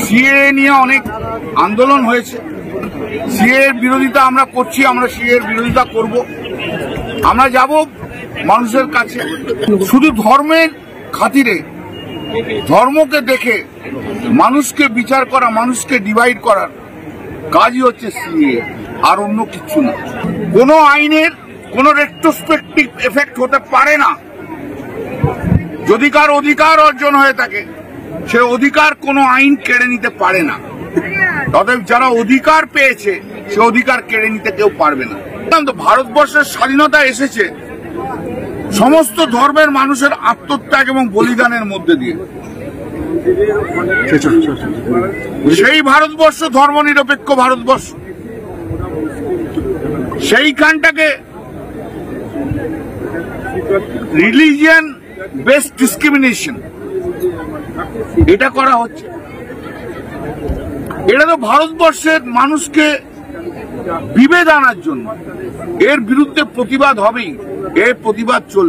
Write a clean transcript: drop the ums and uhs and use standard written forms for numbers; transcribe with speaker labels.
Speaker 1: CA নিয়ে অনেক আন্দোলন হয়েছে। সিএ এর বিরোধিতা আমরা করছি, আমরা সিএ এর বিরোধিতা করব। আমরা যাব মানুষের কাছে। শুধু ধর্মের খাতিরে, ধর্মকে দেখে মানুষকে বিচার করা, মানুষকে ডিভাইড করার কাজই হচ্ছে সিএ, আর অন্য কিছু না। কোনো আইনের কোনো রেট্রোস্পেক্টিভ এফেক্ট হতে পারে না। যদি কার অধিকার অর্জন হয়ে থাকে, সে অধিকার কোনো আইন কেড়ে নিতে পারে না। অতএব যারা অধিকার পেয়েছে, সে অধিকার কেড়ে নিতে কেউ পারবে না। ভারতবর্ষের স্বাধীনতা এসেছে সমস্ত ধর্মের মানুষের আত্মত্যাগ এবং বলিদানের মধ্যে দিয়ে। সেই ভারতবর্ষ ধর্মনিরপেক্ষ ভারতবর্ষ, সেইখানটাকে রিলিজিয়ান বেসড ডিসক্রিমিনেশন এটা করা হচ্ছে। এটা তো ভারতবর্ষের মানুষকে বিভেদ আনার জন্য। এর বিরুদ্ধে প্রতিবাদ হবেই, এর প্রতিবাদ চলবে।